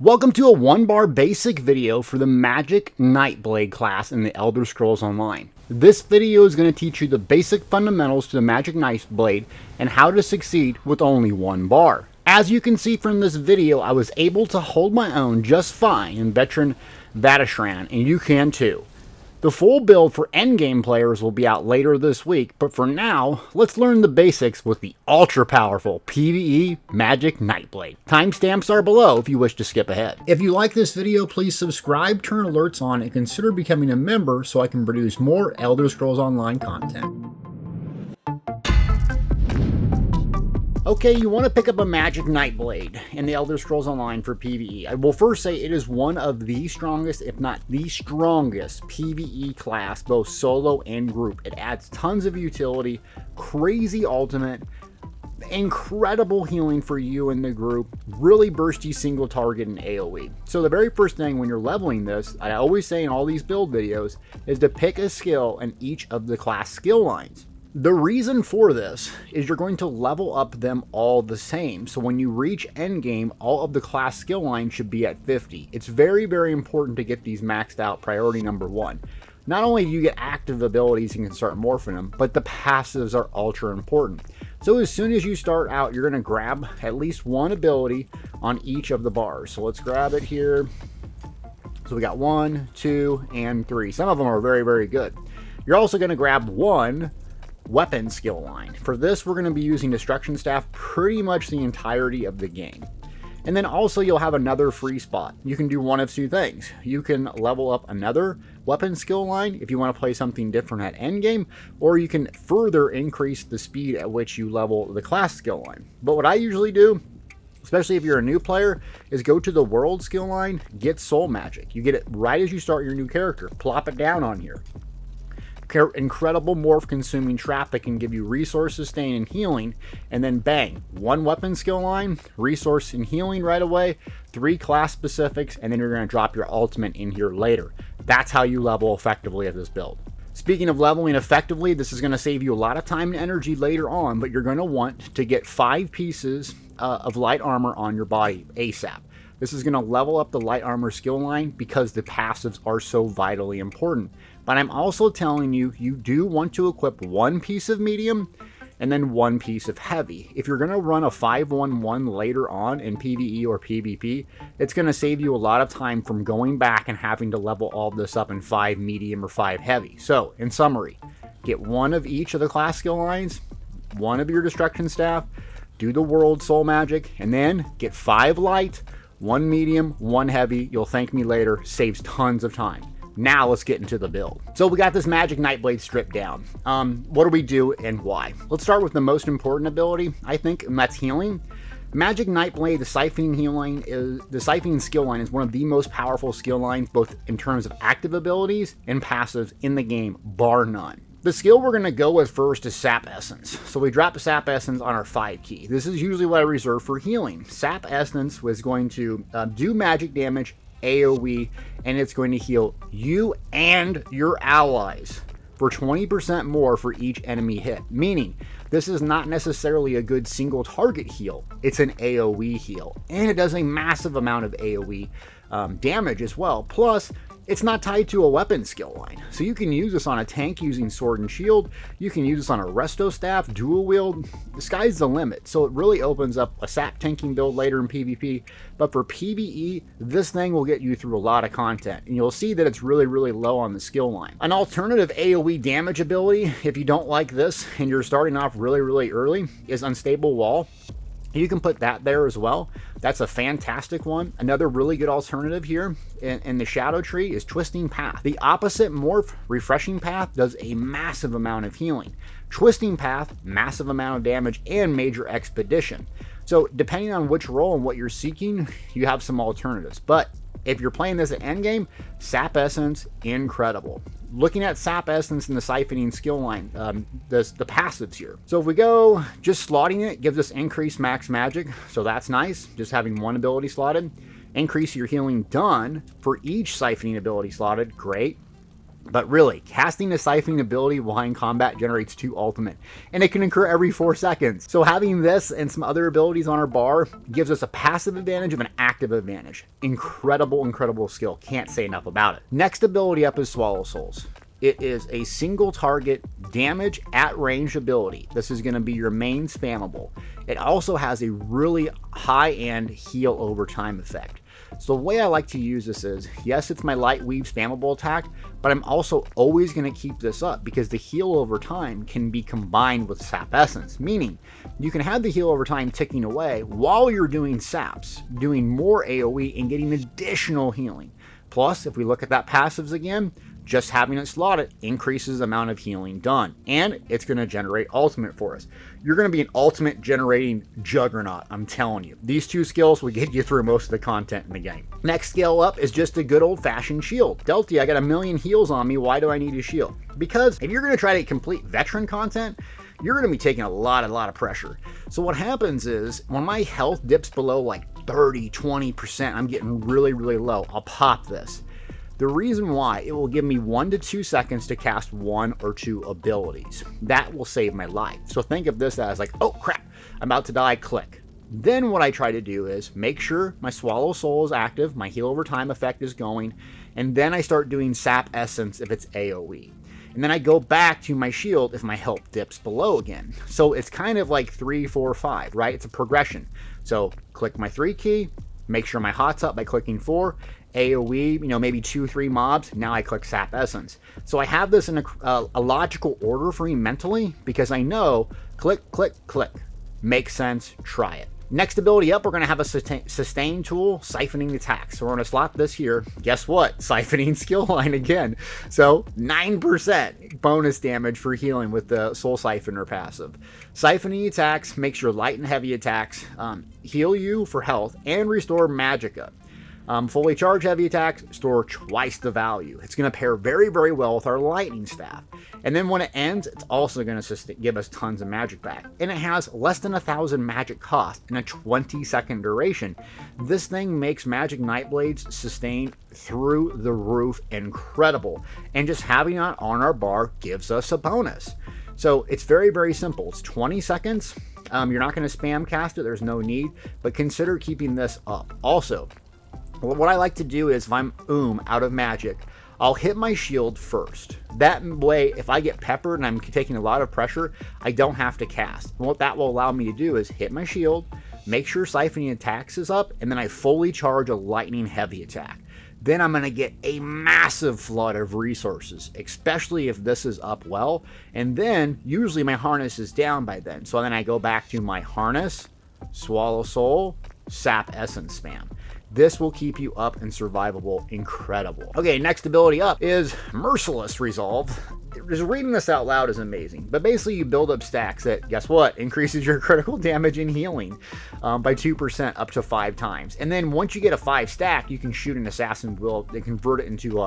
Welcome to a 1-bar basic video for the Magicka Nightblade class in the Elder Scrolls Online. This video is going to teach you the basic fundamentals to the Magicka Nightblade and how to succeed with only 1 bar. As you can see from this video, I was able to hold my own just fine in Veteran Vatashran, and you can too. The full build for endgame players will be out later this week, but for now, let's learn the basics with the ultra-powerful PvE Magicka Nightblade. Timestamps are below if you wish to skip ahead. If you like this video, please subscribe, turn alerts on, and consider becoming a member so I can produce more Elder Scrolls Online content. Okay, you want to pick up a Magicka Nightblade in the Elder Scrolls Online for PvE. I will first say it is one of the strongest, if not the strongest, PvE class, both solo and group. It adds tons of utility, crazy ultimate, incredible healing for you and the group, really bursty single target and AoE. So the very first thing when you're leveling this, I always say in all these build videos, is to pick a skill in each of the class skill lines. The reason for this is you're going to level up them all the same. So when you reach endgame, all of the class skill lines should be at 50. It's very, very important to get these maxed out, priority number 1. Not only do you get active abilities and can start morphing them, but the passives are ultra important. So as soon as you start out, you're going to grab at least 1 ability on each of the bars. So let's grab it here. So we got 1, 2, and 3. Some of them are very, very good. You're also going to grab 1 weapon skill line. For this, we're going to be using Destruction Staff pretty much the entirety of the game. And then also you'll have another free spot. You can do one of 2 things. You can level up another weapon skill line if you want to play something different at endgame, or you can further increase the speed at which you level the class skill line. But what I usually do, especially if you're a new player, is go to the world skill line, get soul magic. You get it right as you start your new character. Plop it down on here. Incredible morph consuming trap that can give you resource sustain and healing, and then bang, 1 weapon skill line, resource and healing right away, 3 class specifics, and then you're going to drop your ultimate in here later. That's how you level effectively at this build. Speaking of leveling effectively, this is going to save you a lot of time and energy later on, but you're going to want to get 5 pieces of light armor on your body ASAP. This is going to level up the light armor skill line because the passives are so vitally important. But I'm also telling you, you do want to equip 1 piece of medium and then 1 piece of heavy. If you're going to run a 5-1-1 later on in PvE or PvP, it's going to save you a lot of time from going back and having to level all this up in 5 medium or 5 heavy. So, in summary, get 1 of each of the class skill lines, 1 of your Destruction Staff, do the World Soul Magic, and then get 5 light, 1 medium, 1 heavy. You'll thank me later. Saves tons of time. Now let's get into the build. So we got this Magicka Nightblade stripped down. What do we do and why? Let's start with the most important ability, I think, and that's healing. Magicka Nightblade, the siphoning skill line is one of the most powerful skill lines, both in terms of active abilities and passives in the game, bar none. The skill we're going to go with first is Sap Essence. So we drop Sap Essence on our 5 key. This is usually what I reserve for healing. Sap Essence was going to do magic damage, AoE, and it's going to heal you and your allies for 20% more for each enemy hit. Meaning, this is not necessarily a good single target heal. It's an AoE heal. And it does a massive amount of AoE damage as well. Plus, it's not tied to a weapon skill line. So you can use this on a tank using sword and shield. You can use this on a resto staff, dual wield. The sky's the limit. So it really opens up a sap tanking build later in PvP. But for PvE, this thing will get you through a lot of content. And you'll see that it's really, really low on the skill line. An alternative AoE damage ability, if you don't like this and you're starting off really, really early, is Unstable Wall. You can put that there as well. That's a fantastic one. Another really good alternative here in the Shadow Tree is Twisting Path. The opposite morph, Refreshing Path, does a massive amount of healing. Twisting Path, massive amount of damage, and Major Expedition. So depending on which role and what you're seeking, you have some alternatives. But if you're playing this at endgame, Sap Essence, incredible. Looking at Sap Essence and the siphoning skill line, the passives here. So if we go just slotting it, gives us increased max magic, so that's nice. Just having 1 ability slotted. Increase your healing done for each siphoning ability slotted, great. But really, casting a siphoning ability while in combat generates 2 ultimate, and it can occur every 4 seconds. So having this and some other abilities on our bar gives us a passive advantage of an active advantage. Incredible, incredible skill. Can't say enough about it. Next ability up is Swallow Souls. It is a single target damage at range ability. This is going to be your main spammable. It also has a really high-end heal over time effect. So the way I like to use this is, yes, it's my light weave spammable attack, but I'm also always going to keep this up because the heal over time can be combined with sap essence, meaning you can have the heal over time ticking away while you're doing saps, doing more AoE and getting additional healing. Plus, if we look at that passives again, just having it slotted increases the amount of healing done, and it's going to generate ultimate for us. You're going to be an ultimate generating juggernaut, I'm telling you. These 2 skills will get you through most of the content in the game. Next skill up is just a good old-fashioned shield. Deltia, I got 1,000,000 heals on me, why do I need a shield? Because if you're going to try to complete veteran content, you're going to be taking a lot of pressure. So what happens is, when my health dips below like 30, 20%, I'm getting really low, I'll pop this. The reason why, it will give me 1 to 2 seconds to cast 1 or 2 abilities. That will save my life. So think of this as like, oh crap, I'm about to die, click. Then what I try to do is make sure my Swallow Soul is active, my heal over time effect is going, and then I start doing sap essence if it's AoE. And then I go back to my shield if my health dips below again. So it's kind of like 3, 4, 5, right? It's a progression. So click my 3 key, make sure my hot's up by clicking 4, AoE, maybe 2, 3 mobs, now I click Sap Essence. So I have this in a logical order for me mentally, because I know, click, click, click. Makes sense, try it. Next ability up, we're going to have a sustain tool, Siphoning Attack. So we're going to slot this here. Guess what? Siphoning skill line again. So 9% bonus damage for healing with the Soul Siphoner passive. Siphoning attacks makes your light and heavy attacks heal you for health and restore Magicka. Fully charged heavy attacks store twice the value. It's going to pair very well with our lightning staff. And then when it ends, it's also going to give us tons of magic back. And it has less than 1,000 magic cost and a 20-second duration. This thing makes Magicka Nightblade's sustain through the roof incredible. And just having it on our bar gives us a bonus. So it's very simple. It's 20 seconds. You're not going to spam cast it. There's no need. But consider keeping this up. Also, what I like to do is if I'm out of magic, I'll hit my shield first. That way, if I get peppered and I'm taking a lot of pressure, I don't have to cast. And what that will allow me to do is hit my shield, make sure Siphoning Attacks is up, and then I fully charge a lightning heavy attack. Then I'm going to get a massive flood of resources, especially if this is up well. And then, usually my harness is down by then. So then I go back to my harness, Swallow Soul, Sap Essence spam. This will keep you up and survivable incredible. Okay, next ability up is Merciless Resolve. Just reading this out loud is amazing. But basically you build up stacks that, guess what, increases your critical damage and healing by 2% up to 5 times. And then once you get a 5 stack, you can shoot an Assassin's Will and convert it into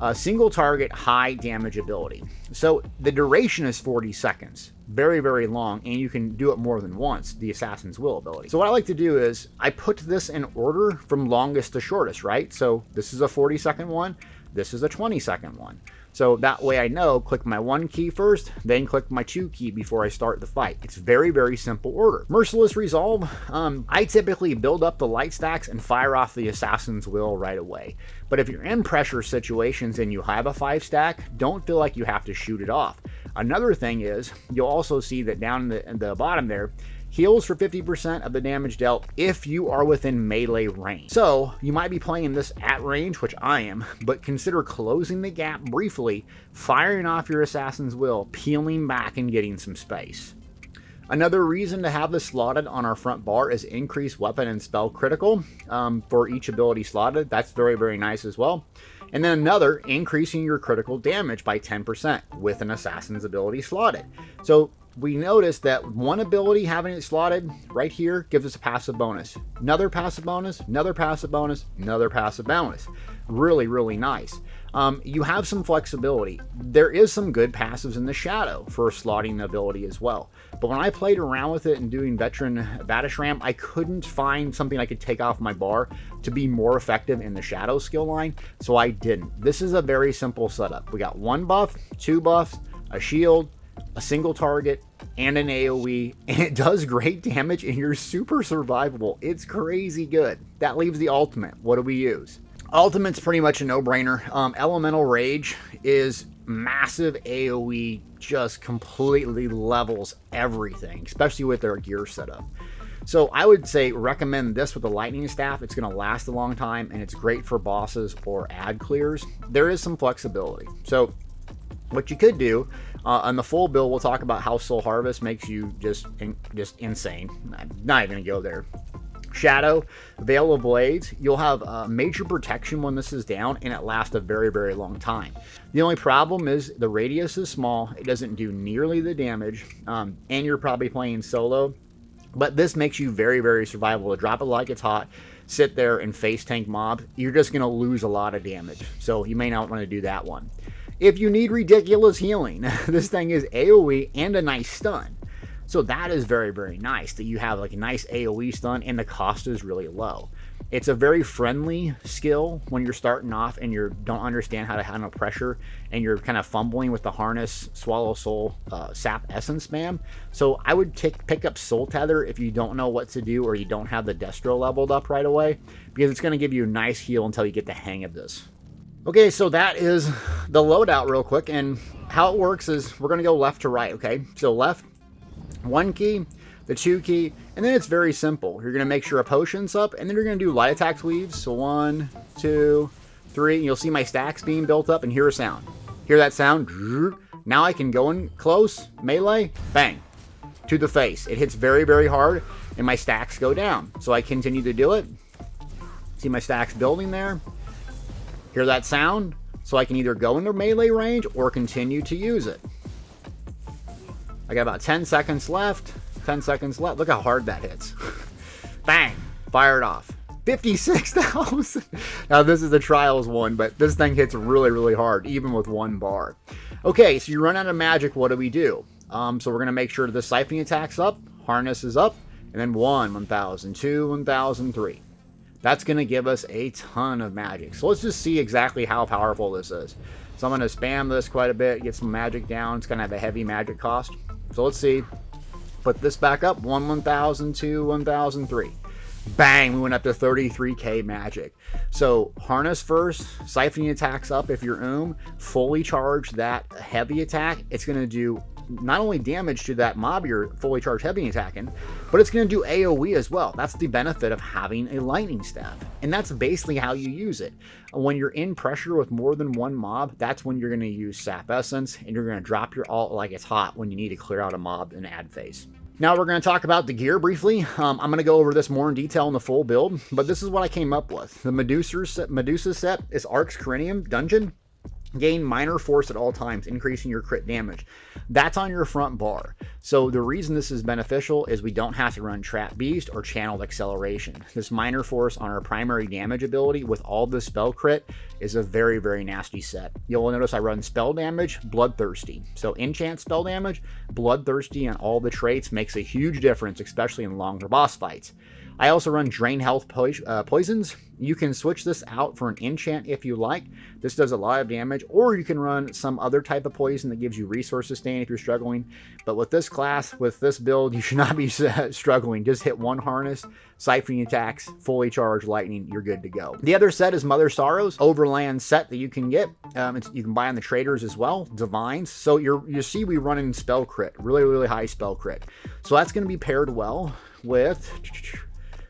a single target high damage ability. So the duration is 40 seconds. Very long, and you can do it more than once, the Assassin's Will ability. So what I like to do is I put this in order from longest to shortest, right? So this is a 40-second one, this is a 20-second one. So that way I know, click my 1 key first, then click my 2 key before I start the fight. It's very simple order. Merciless Resolve, I typically build up the light stacks and fire off the Assassin's Will right away. But if you're in pressure situations and you have a 5 stack, don't feel like you have to shoot it off. Another thing is, you'll also see that down in the bottom there, heals for 50% of the damage dealt if you are within melee range. So, you might be playing this at range, which I am, but consider closing the gap briefly, firing off your Assassin's Will, peeling back and getting some space. Another reason to have this slotted on our front bar is increased weapon and spell critical for each ability slotted. That's very nice as well. And then another, increasing your critical damage by 10% with an Assassin's ability slotted. So we noticed that one ability, having it slotted right here, gives us a passive bonus. Another passive bonus, another passive bonus, another passive bonus. Really, really nice. You have some flexibility. There is some good passives in the shadow for slotting the ability as well. But when I played around with it and doing veteran Batishram, I couldn't find something I could take off my bar to be more effective in the shadow skill line, so I didn't. This is a very simple setup. We got one buff, two buffs, a shield, a single target, and an AoE, and it does great damage, and you're super survivable. It's crazy good. That leaves the ultimate. What do we use? Ultimate's pretty much a no-brainer. Elemental Rage is massive AoE, just completely levels everything, especially with their gear setup. So I would say recommend this with the lightning staff. It's going to last a long time, and it's great for bosses or ad clears. There is some flexibility. So what you could do on the full build, we'll talk about how Soul Harvest makes you just insane. I'm not even going to go there. Shadow, Veil of Blades, you'll have major protection when this is down, and it lasts a very, very long time. The only problem is the radius is small, it doesn't do nearly the damage, and you're probably playing solo, but this makes you very, very survivable. To drop it like it's hot, sit there and face tank mobs, you're just going to lose a lot of damage, so you may not want to do that one. If you need ridiculous healing, this thing is AoE and a nice stun. So that is very, very nice that you have like a nice AoE stun and the cost is really low. It's a very friendly skill when you're starting off and you don't understand how to handle pressure and you're kind of fumbling with the harness, swallow soul, sap essence spam. So I would pick up Soul Tether if you don't know what to do or you don't have the Destro leveled up right away, because it's going to give you a nice heal until you get the hang of this. Okay, so that is the loadout real quick, and how it works is we're going to go left to right, okay? So left, one key, the two key, and then it's very simple. You're going to make sure a potion's up, and then you're going to do light attack weaves. So 1, 2, 3, and you'll see my stacks being built up, and hear a sound. Hear that sound? Now I can go in close, melee, bang, to the face. It hits very, very hard, and my stacks go down. So I continue to do it. See my stacks building there. Hear that sound? So I can either go into melee range or continue to use it. I got about 10 seconds left. 10 seconds left. Look how hard that hits. Bang! Fired off. 56,000. Now this is the trials one, but this thing hits really, really hard, even with one bar. Okay, so you run out of magic. What do we do? So we're going to make sure the siphoning attack's up, harness is up, and then 1,000, 2, 1,000, 3. That's going to give us a ton of magic. So let's just see exactly how powerful this is. So I'm going to spam this quite a bit, get some magic down. It's going to have a heavy magic cost. So let's see. Put this back up. 1,000, 2, 1,000, 3. Bang! We went up to 33k magic. So harness first, siphoning attacks up if you're fully charge that heavy attack. It's going to do not only damage to that mob you're fully charged heavy attacking, but it's going to do AoE as well. That's the benefit of having a lightning staff. And that's basically how you use it. When you're in pressure with more than one mob, that's when you're going to use sap essence, and you're going to drop your ult like it's hot when you need to clear out a mob in ad phase. Now we're going to talk about the gear briefly. I'm going to go over this more in detail in the full build, but this is what I came up with. The Medusa set is Ark's Corinium Dungeon. Gain minor force at all times, increasing your crit damage. That's on your front bar. So the reason this is beneficial is we don't have to run Trap Beast or Channeled Acceleration. This minor force on our primary damage ability with all the spell crit is a very, very nasty set. You'll notice I run spell damage, Bloodthirsty. So enchant spell damage, Bloodthirsty on all the traits makes a huge difference, especially in longer boss fights. I also run Drain Health Poisons. You can switch this out for an enchant if you like. This does a lot of damage, or you can run some other type of poison that gives you resource sustain if you're struggling. But with this class, with this build, you should not be struggling. Just hit one harness, siphoning attacks, fully charged lightning, you're good to go. The other set is Mother Sorrows, Overland set that you can get. You can buy on the traders as well, Divines. So you see we run in spell crit, really, really high spell crit. So that's going to be paired well with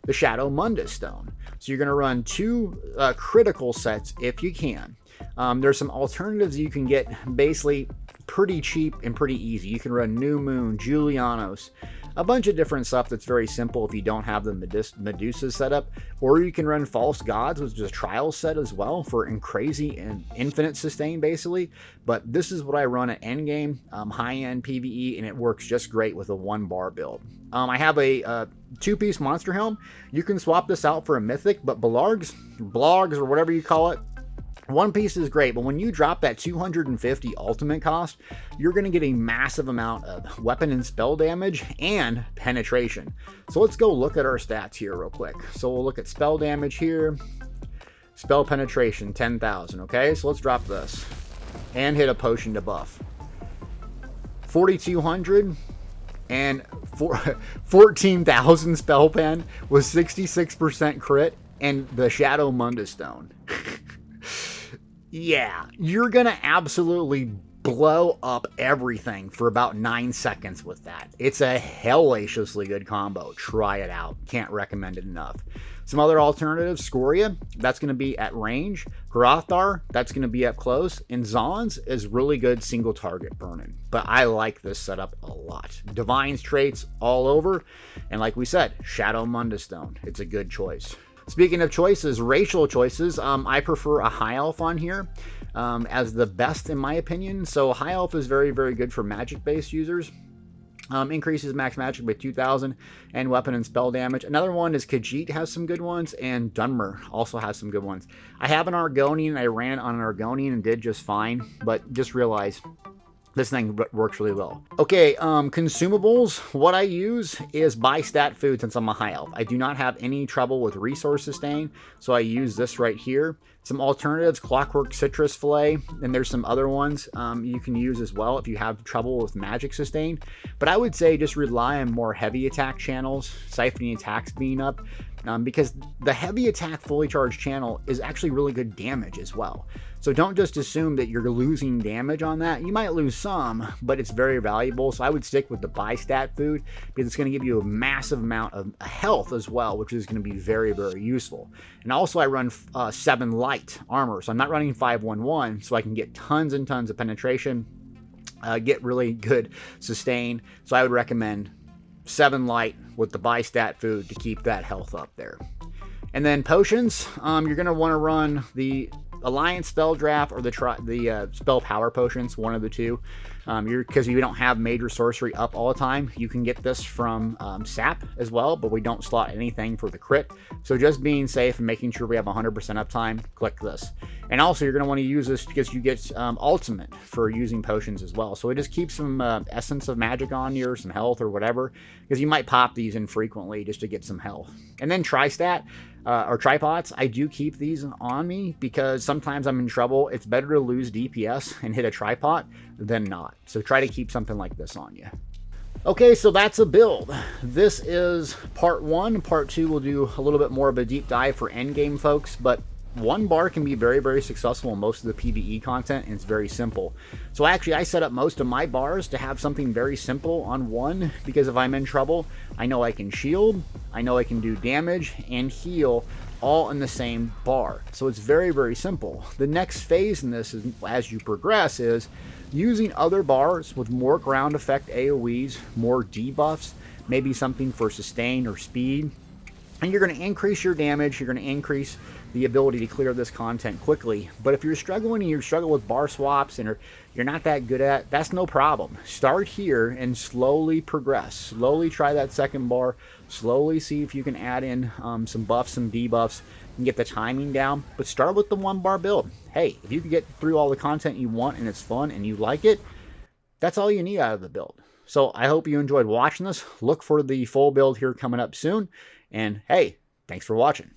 the Shadow Mundus Stone. So you're going to run two critical sets if you can. There's some alternatives you can get. Basically, pretty cheap and pretty easy. You can run New Moon, Julianos, a bunch of different stuff that's very simple if you don't have the Medusa setup, or you can run False Gods, which is a trial set as well for crazy and infinite sustain basically. But this is what I run at endgame, high-end PvE, and it works just great with a 1-bar build. I have a 2-piece monster helm. You can swap this out for a mythic, but blogs or whatever you call it, 1 piece is great, but when you drop that 250 ultimate cost, you're going to get a massive amount of weapon and spell damage and penetration. So let's go look at our stats here real quick. So we'll look at spell damage here, spell penetration 10,000. Okay, so let's drop this and hit a potion to buff 4,200 and 14,000 spell pen with 66% crit and the Shadow Mundus Stone. Yeah, you're going to absolutely blow up everything for about 9 seconds with that. It's a hellaciously good combo. Try it out. Can't recommend it enough. Some other alternatives, Scoria, that's going to be at range. Hrothgar, that's going to be up close. And Zons is really good single target burning. But I like this setup a lot. Divine's traits all over. And like we said, Shadow Mundus Stone. It's a good choice. Speaking of choices, racial choices, I prefer a High Elf on here as the best in my opinion. So High Elf is very, very good for magic-based users. Increases max magic by 2,000 and weapon and spell damage. Another one is Khajiit has some good ones, and Dunmer also has some good ones. I have an Argonian. I ran on an Argonian and did just fine, but just realize this thing works really well. Okay, consumables. What I use is buy stat food since I'm a high elf. I do not have any trouble with resource sustain, so I use this right here. Some alternatives, Clockwork Citrus Fillet, and there's some other ones you can use as well if you have trouble with magic sustain. But I would say just rely on more heavy attack channels, siphoning attacks being up, because the heavy attack fully charged channel is actually really good damage as well. So don't just assume that you're losing damage on that. You might lose some, but it's very valuable. So I would stick with the buy stat food because it's going to give you a massive amount of health as well, which is going to be very, very useful. And also I run 7 light armor. So I'm not running 511, so I can get tons and tons of penetration, get really good sustain. So I would recommend 7 light with the buy stat food to keep that health up there. And then potions, you're going to want to run the Alliance Spell Draft or the Spell Power Potions, one of the two. Because you don't have major sorcery up all the time, you can get this from SAP as well, but we don't slot anything for the crit. So just being safe and making sure we have 100% uptime, click this. And also you're going to want to use this because you get ultimate for using potions as well. So it just keeps some essence of magic on you or some health or whatever, because you might pop these infrequently just to get some health. And then Tristat or Tripods, I do keep these on me because sometimes I'm in trouble. It's better to lose DPS and hit a tripod than not. So try to keep something like this on you. Okay, so that's a build. This is part 1. Part 2 we'll do a little bit more of a deep dive for endgame folks, but 1 bar can be very, very successful in most of the PvE content, and it's very simple. So actually, I set up most of my bars to have something very simple on 1, because if I'm in trouble, I know I can shield, I know I can do damage, and heal all in the same bar. So it's very, very simple. The next phase in this, is, as you progress, is using other bars with more ground effect AoEs, more debuffs, maybe something for sustain or speed. And you're going to increase your damage, you're going to increase the ability to clear this content quickly. But if you're struggling and you struggle with bar swaps and you're not that good at, that's no problem. Start here and slowly progress. Slowly try that second bar. Slowly see if you can add in some buffs, some debuffs, and get the timing down. But start with the 1 bar build. Hey, if you can get through all the content you want and it's fun and you like it, that's all you need out of the build. So I hope you enjoyed watching this. Look for the full build here coming up soon. And hey, thanks for watching.